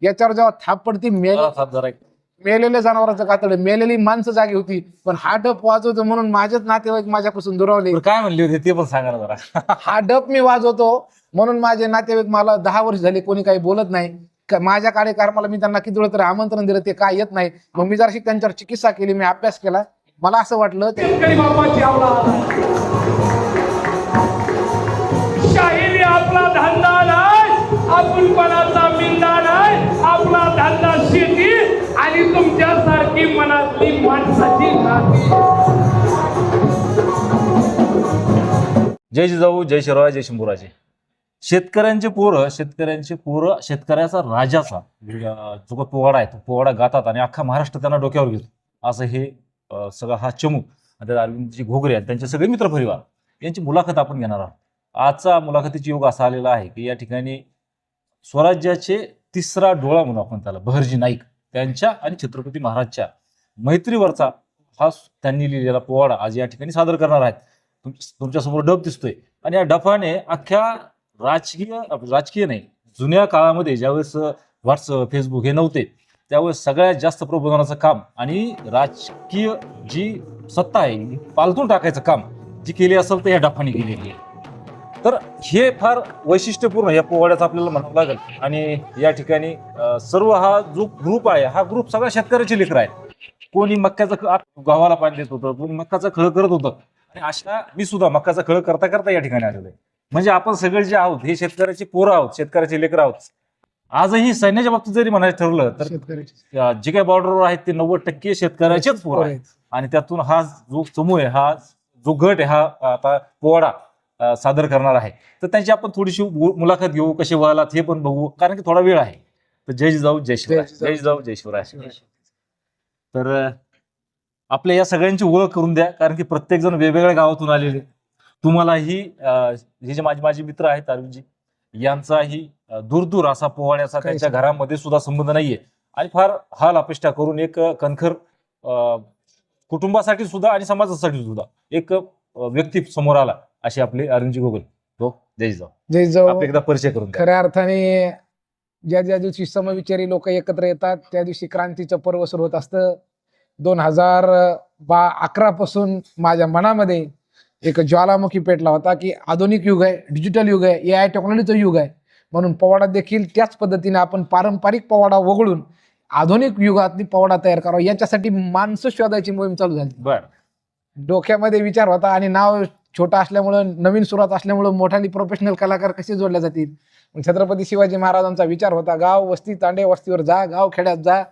याच्यावर जेव्हा थाप पडती मेलेल्या जनावरांचं कातड, मेलेली माणसं जागी होती, पण हा डप वाजवतो म्हणून माझेच नातेवाईक माझ्यापासून दुरावले. काय म्हणली होती ते पण सांगा ना जरा. हा डप मी वाजवतो म्हणून माझे नातेवाईक, मला 10 वर्ष झाले कोणी काही बोलत नाही. माझ्या कार्यक्रमाला मी त्यांना किती वेळ तरी आमंत्रण दिलं, ते काय येत नाही. मग मी जराशी त्यांच्यावर चिकित्सा केली, मी अभ्यास केला. मला असं वाटलं शाहिरी आपला धंदा नाही, आपुलपणाचा मिंदा नाही, आपला धंदा शेती आणि तुमच्यासारखी मनातली माणसाची नाती. जय जिजाऊ, जय शिवराय, जय शंभूराजे. शेतकऱ्यांचे पोरं शेतकऱ्याचा राजाचा जो पोवाडा आहे तो पोवाडा गातात आणि अख्खा महाराष्ट्र त्यांना डोक्यावर घेतो. असं हे सगळा हा चमूक आणि अरविंदजी घोगरे आहेत त्यांचे सगळे मित्रपरिवार यांची मुलाखत आपण घेणार आहोत. आजचा मुलाखतीचा योग असा आलेला आहे की या ठिकाणी स्वराज्याचे तिसरा डोळा म्हणून आपण त्याला बहरजी नाईक त्यांच्या आणि छत्रपती महाराजच्या मैत्रीवरचा हा त्यांनी लिहिलेला पोवाडा आज या ठिकाणी सादर करणार आहेत. तुमच्यासमोर डफ दिसतोय आणि या डफाने अख्ख्या राजकीय नाही, जुन्या काळामध्ये ज्यावेळेस व्हॉट्सअप फेसबुक हे नव्हते त्यावेळेस सगळ्यात जास्त प्रबोधनाचं काम आणि राजकीय जी सत्ता आहे पालटून टाकायचं काम जी केली असेल तर या डफाने केलेली आहे. तर हे फार वैशिष्ट्यपूर्ण या पोवाड्याचं आपल्याला म्हणावं लागेल. आणि या ठिकाणी सर्व हा जो ग्रुप आहे हा ग्रुप सगळ्या शेतकऱ्याचे लेकर आहेत. कोणी मक्याचा गव्हाला पाणी देत होतं, कोणी मक्काचा खळ करत होतं आणि अशा मी सुद्धा मक्काचा खळ करता करता या ठिकाणी आलेलो आहे. म्हणजे आपण सगळे जे आहोत हे शेतकऱ्याचे पोरं आहोत, शेतकऱ्याचे लेकर आहोत. आजही सैन्याच्या बाबतीत जरी म्हणायचं ठरलं तर जे काही बॉर्डरवर आहेत ते 90% शेतकऱ्याचेच पोरं आहेत. आणि त्यातून हा जो समूह आहे, हा जो गट आहे, हा आता पोवाडा सादर करणार आहे. तर त्यांची आपण थोडीशी मुलाखत घेऊ, कसे वळालात हे पण बघू, कारण की थोडा वेळ आहे. तर जय जिजाऊ, जय शिवराय. जय जिजाऊ, जय शिवराय. तर आपल्या या सगळ्यांची ओळख करून द्या, कारण की प्रत्येक जण वेगवेगळ्या गावातून आलेले. तुम्हालाही हे जे माझे मित्र आहेत अरविंदजी यांचाही दूर असा पोवाड्याचा त्यांच्या घरामध्ये सुद्धा संबंध नाहीये आणि फार हाल अपेष्टा करून एक कणखर कुटुंबासाठी सुद्धा आणि समाजासाठी सुद्धा एक व्यक्ती समोर आला अशी आपले अरविंदजी घोगरे. तो जय जिजाऊ. जय जिजाऊ. एकदा परिचय करून द्या. खऱ्या अर्थाने ज्या दिवशी समविचारी लोक एकत्र येतात त्या दिवशी क्रांतीचं पर्व सुरू होत असतं. 2011 पासून माझ्या मनामध्ये एक ज्वालामुखी पेटला होता की आधुनिक युग आहे, डिजिटल युग आहे, AI टेक्नॉलॉजीचं युग आहे. म्हणून पोवाडा देखील त्याच पद्धतीने आपण पारंपरिक पोवाडा वगळून आधुनिक युगातली पोवाडा तयार करावा याच्यासाठी माणसं शोधायची मोहीम चालू झाली. बरं. डोक्यामध्ये विचार होता आणि नाव छोटा असल्यामुळं, नवीन सुरुवात असल्यामुळं मोठाली प्रोफेशनल कलाकार कसे जोडले जातील. छत्रपती शिवाजी महाराजांचा विचार होता, गाव वस्ती तांडे वस्तीवर जा, गाव खेड्यात जा,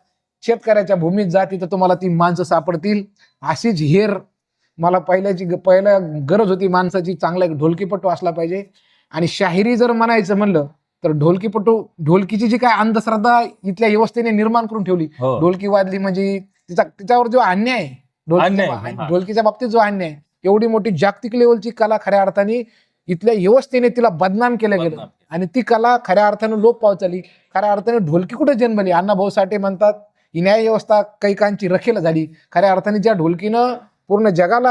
शेतकऱ्याच्या भूमीत जा, तिथं तुम्हाला ती माणसं सापडतील. अशीच हेर मला पहिल्या गरज होती माणसाची. चांगला एक ढोलकीपटू असला पाहिजे. आणि शाहिरी जर म्हणायचं म्हणलं तर ढोलकीची जी काय अंधश्रद्धा इथल्या व्यवस्थेने निर्माण करून ठेवली. ढोलकी वाजली म्हणजे तिच्यावर जो अन्याय आहे, ढोलकीच्या बाबतीत जो अन्याय, एवढी मोठी जागतिक लेवलची कला खऱ्या अर्थाने इथल्या व्यवस्थेने तिला बदनाम केलं गेलं आणि ती कला खऱ्या अर्थानं लोप पावत चालली. खऱ्या अर्थाने ढोलकी कुठे जन्मली? अण्णाभाऊ साठे म्हणतात ही न्याय व्यवस्था कैकांची रखेल झाली. खऱ्या अर्थाने ज्या ढोलकीनं पूर्ण जगाला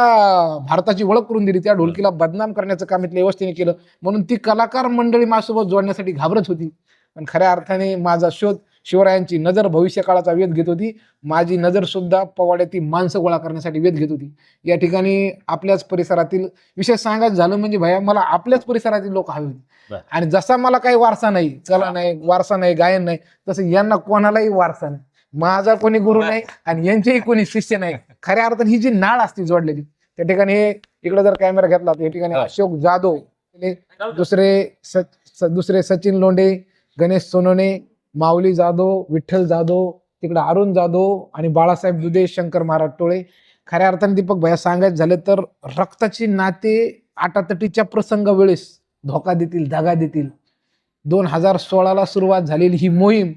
भारताची ओळख करून दिली त्या ढोलकीला बदनाम करण्याचं काम इथल्या व्यवस्थेने केलं. म्हणून ती कलाकार मंडळी माझ्यासोबत जोडण्यासाठी घाबरत होती. पण खऱ्या अर्थाने माझा शोध, शिवरायांची नजर भविष्यकाळाचा वेध घेत होती. माझी नजर सुद्धा पोवाड्यातील माणसं गोळा करण्यासाठी वेध घेत होती. या ठिकाणी आपल्याच परिसरातील विशेष सांगायचं झालं म्हणजे भैया मला आपल्याच परिसरातील लोक हवे होते. आणि जसा मला काही वारसा नाही, कला नाही, वारसा नाही, गायन नाही, तसं यांना कोणालाही वारसा नाही. माझा कोणी गुरु नाही आणि यांचेही कोणी शिष्य नाही. खऱ्या अर्थाने ही जी नाळ असते जोडलेली त्या ठिकाणी इकडे जर कॅमेरा घेतला तर या ठिकाणी अशोक जाधव, दुसरे सचिन लोंढे, गणेश सोनोने, माऊली जाधव, विठ्ठल जाधव, तिकडे अरुण जाधव आणि बाळासाहेब दुधे, शंकर महाराज टोळे. खऱ्या अर्थाने दीपक भैया सांगायचं झालं तर रक्ताची नाते आटातटीच्या प्रसंग वेळेस धोका देतील, दगा देतील. 2016ला सुरुवात झालेली ही मोहीम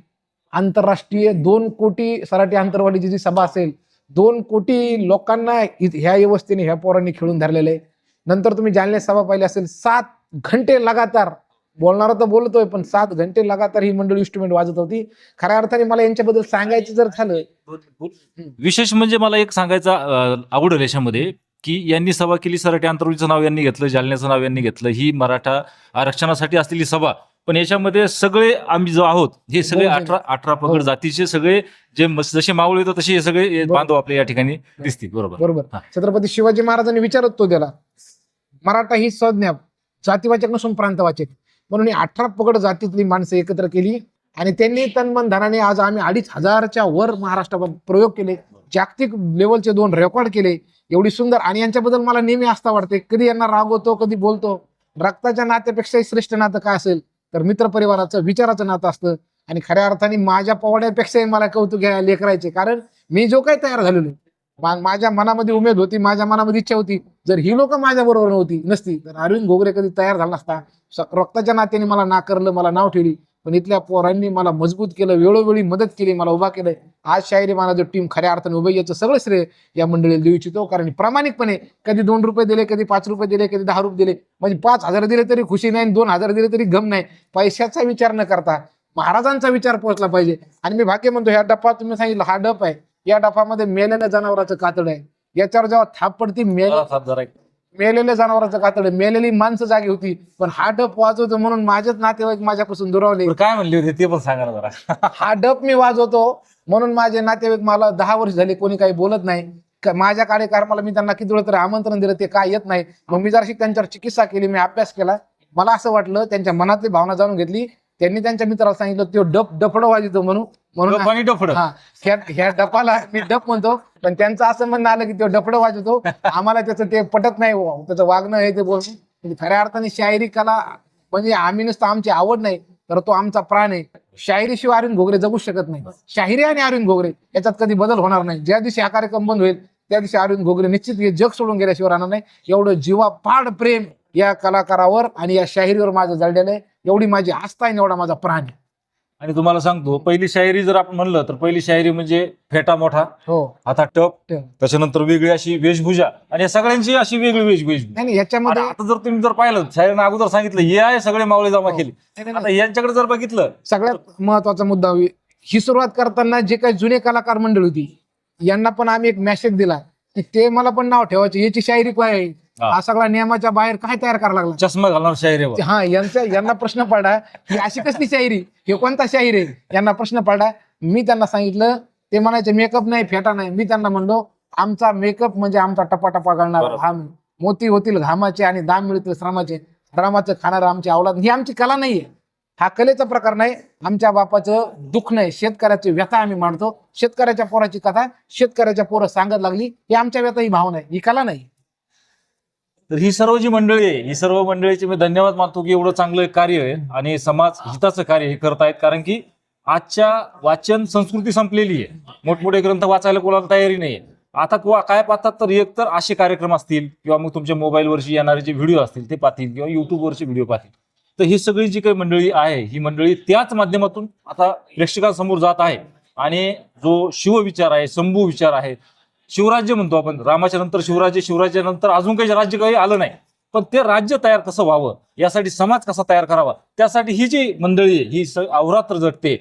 आंतरराष्ट्रीय 2 कोटी सराटी आंतरवालीची जी सभा असेल, 2 कोटी लोकांना ह्या व्यवस्थेने ह्या पोरांनी खेळून धरलेलं आहे. नंतर तुम्ही जालन्यात सभा पाहिली असेल, 7 घंटे लगातार बोलणारा तर बोलतोय पण 7 घंटे लगातार ही मंडळी इन्स्ट्रुमेंट वाजत होती. खऱ्या अर्थाने मला यांच्याबद्दल सांगायचं जर झालं, विशेष म्हणजे मला एक सांगायचा आवडेल याच्यामध्ये की यांनी सभा केली, सराटी आंतरवालीचं नाव यांनी घेतलं, जालन्याचं नाव यांनी घेतलं. ही मराठा आरक्षणासाठी असलेली सभा पण याच्यामध्ये सगळे आम्ही जो आहोत हे सगळे बहुजन. 18 पगड हो. जातीचे सगळे जे जसे मावळे येतात तसे हे सगळे बरोबर. बांधव आपल्या या ठिकाणी दिसतील. बरोबर. बरोबर. हा. छत्रपती शिवाजी महाराजांनी विचारत तो त्याला, मराठा ही संज्ञा जातीवाचक नसून प्रांतवाचक, म्हणून ही 18 पगड जातीतली माणसं एकत्र केली आणि त्यांनी तनमन धनाने आज आम्ही 2500च्या वर महाराष्ट्रात प्रयोग केले, जागतिक लेवलचे 2 रेकॉर्ड केले. एवढी सुंदर, आणि यांच्याबद्दल मला नेहमी आस्था वाटते. कधी यांना रागवतो, कधी बोलतो. रक्ताच्या नात्यापेक्षाही श्रेष्ठ नातं काय असेल तर मित्र परिवाराचं, विचाराचं नातं असतं. आणि खऱ्या अर्थाने माझ्या पोवाड्यापेक्षाही मला कौतुक आहे लेकरायचे, कारण मी जो काही तयार झालेलो, माझ्या मनामध्ये उमेद होती, माझ्या मनामध्ये इच्छा होती. जर ही लोक माझ्या बरोबर नसती तर अरविंद घोगरे कधी तयार झाला नसता. रक्ताच्या नात्याने मला नाकारलं, मला नाव ठेवली, पण इथल्या पोरांनी मला मजबूत केलं, वेळोवेळी मदत केली, मला उभा केलंय. आज शाहिरी माना जो टीम खऱ्या अर्थाने उभे, याचं सगळं श्रेय या मंडळीला देऊ इच्छितो. कारण प्रामाणिकपणे कधी 2 रुपये दिले, कधी 5 रुपये दिले, कधी 10 रुपये दिले, म्हणजे 5,000 दिले तरी खुशी नाही, 2,000 दिले तरी गम नाही. पैशाचा विचार न करता महाराजांचा विचार पोहोचला पाहिजे. आणि मी भाग्य म्हणतो, ह्या डप्पा तुम्ही सांगितलं, हा डप आहे, या डपामध्ये मेलेल्या जनावराचं कातड आहे. याच्यावर जेव्हा थाप पडती, मेलेल्या जनावराचं कातड, मेलेली माणसं जागी होती, पण हा डप वाजवतो म्हणून माझेच नातेवाईक माझ्यापासून दुरावले. काय म्हणले होते ते पण सांगा ना जरा. हा डप मी वाजवतो म्हणून माझे नातेवाईक, मला 10 वर्ष झाले कोणी काही बोलत नाही. माझ्या कार्यक्रमाला मी त्यांना किती वेळ तरी आमंत्रण दिलं, ते काय येत नाही. मग मी जराशी त्यांच्यावर चिकित्सा केली, मी अभ्यास केला. मला असं वाटलं, त्यांच्या मनातली भावना जाणून घेतली. त्यांनी त्यांच्या मित्राला सांगितलं तो डफडं वाजवतो म्हणून हा, ह्या डपाला मी डप म्हणतो, पण त्यांचं असं म्हणणं आलं की तो डफडं वाजवतो. आम्हाला त्याचं ते पटत नाही, त्याचं वागणं हे ते बोलणं. म्हणजे खऱ्या अर्थाने शायरी कला म्हणजे आम्ही नुसतं आमची आवड नाही तर तो आमचा प्राण आहे. शायरीशिवाय अरविंद घोगरे जगू शकत नाही. शाहिरी आणि अरविंद घोगरे याच्यात कधी बदल होणार नाही. ज्या दिवशी हा कार्यक्रम बंद होईल त्या दिवशी अरविंद घोगरे निश्चित हे जग सोडून गेल्याशिवाय राहणार नाही. एवढं जीवापाड प्रेम या कलाकारावर आणि या शाहिरीवर माझं जळलेलं आहे. एवढी माझी आस्था आहे, एवढा माझा प्राण आहे. आणि तुम्हाला सांगतो, पहिली शायरी जर आपण म्हणलं तर पहिली शायरी म्हणजे फेटा मोठा, हो, आता टप, त्याच्यानंतर वेगळी अशी वेशभूषा, आणि या सगळ्यांची अशी वेगळी वेशभूषा. नाही याच्यामध्ये आता जर तुम्ही जर पाहिलं, शायरीनं अगोदर सांगितलं हे आहे सगळे मावळे जमा केली. आता यांच्याकडे जर बघितलं, सगळ्यात महत्वाचा मुद्दा, ही सुरुवात करताना जे काही जुने कलाकार मंडळ होती यांना पण आम्ही एक मेसेज दिला की ते मला पण नाव ठेवायचे, याची शायरी काय आहे, हा सगळा नियमाच्या बाहेर काय तयार करायला लागला. चष्मा घालणार शायरी. हा, यांना प्रश्न पडला की अशी कसली शायरी, हे कोणता शाहीर आहे, यांना प्रश्न पडला. मी त्यांना सांगितलं, ते म्हणायचे मेकअप नाही, फेटा नाही. मी त्यांना म्हणलो, आमचा मेकअप म्हणजे आमचा टपाटपा घालणार घाम, मोती होतील घामाचे आणि दाम मिळतील श्रमाचे, रामाचं खाणार आमची अवलाद. ही आमची कला नाहीये, हा कलेचा प्रकार नाही. आमच्या बापाचं दुःख नाही, शेतकऱ्याची व्यथा आम्ही मांडतो. शेतकऱ्याच्या पोराची कथा शेतकऱ्याच्या पोरं सांगत लागली, ही आमच्या व्यथा, ही भावना आहे, ही कला नाही. तर ही सर्व जी मंडळी आहे, ही सर्व मंडळीचे मी धन्यवाद मानतो की एवढं चांगलं कार्य आहे आणि समाज हिताचं कार्य हे करतायत. कारण की आजच्या वाचन संस्कृती संपलेली आहे, मोठमोठे ग्रंथ वाचायला कोणाला तयारी नाहीये. आता काय पाहतात तर एक तर असे कार्यक्रम असतील किंवा मग तुमच्या मोबाईलवरची येणारे जे व्हिडिओ असतील ते पाहतील किंवा युट्यूबवरचे व्हिडिओ पाहतील. तर ही सगळी जी काही मंडळी आहे, ही मंडळी त्याच माध्यमातून आता प्रेक्षकांसमोर जात आहे. आणि जो शिवविचार आहे, शंभू विचार आहे, शिवराज्य म्हणतो आपण, रामाच्या नंतर शिवराज्य, शिवराज्यानंतर अजून काही राज्य काही आलं नाही, पण ते राज्य तयार कसं व्हावं, यासाठी समाज कसा तयार करावा, त्यासाठी ही जी मंडळी आहे ही अवरात्र झटते.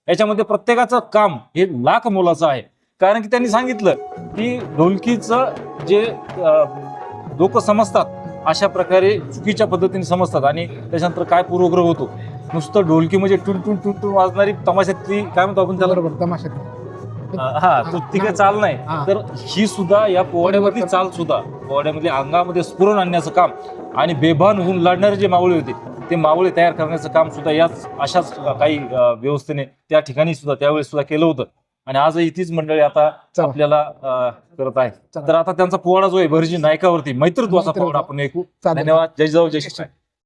याच्यामध्ये प्रत्येकाचं काम हे लाख मोलाचं आहे. कारण की त्यांनी सांगितलं की ढोलकीचं जे लोक समजतात अशा प्रकारे चुकीच्या पद्धतीने समजतात आणि त्याच्यानंतर काय पूर्वग्रह होतो. नुसतं ढोलकी म्हणजे टुन टुन टुन टुन वाजणारी तमाशातली काय म्हणतो आपण त्याला, बरोबर, तमाशात. हा, तो ती काही चाल नाही. तर ही सुद्धा या पोवाड्यामधली चाल सुद्धा, पोवाड्यामध्ये अंगामध्ये स्फुरण आणण्याचं काम आणि बेभान होऊन लढणारे जे मावळे होते ते मावळे तयार करण्याचं काम सुद्धा याच अशाच काही व्यवस्थेने त्या ठिकाणी सुद्धा त्यावेळेस सुद्धा केलं होतं. आणि आजही तीच मंडळी आता आपल्याला करत आहे. तर आता त्यांचा पोवाडा जो आहे भरजी नायकावरती मैत्रत्वाचा पोवाडा आपण ऐकू. धन्यवाद. जय जिजाऊ, जय शिवराय.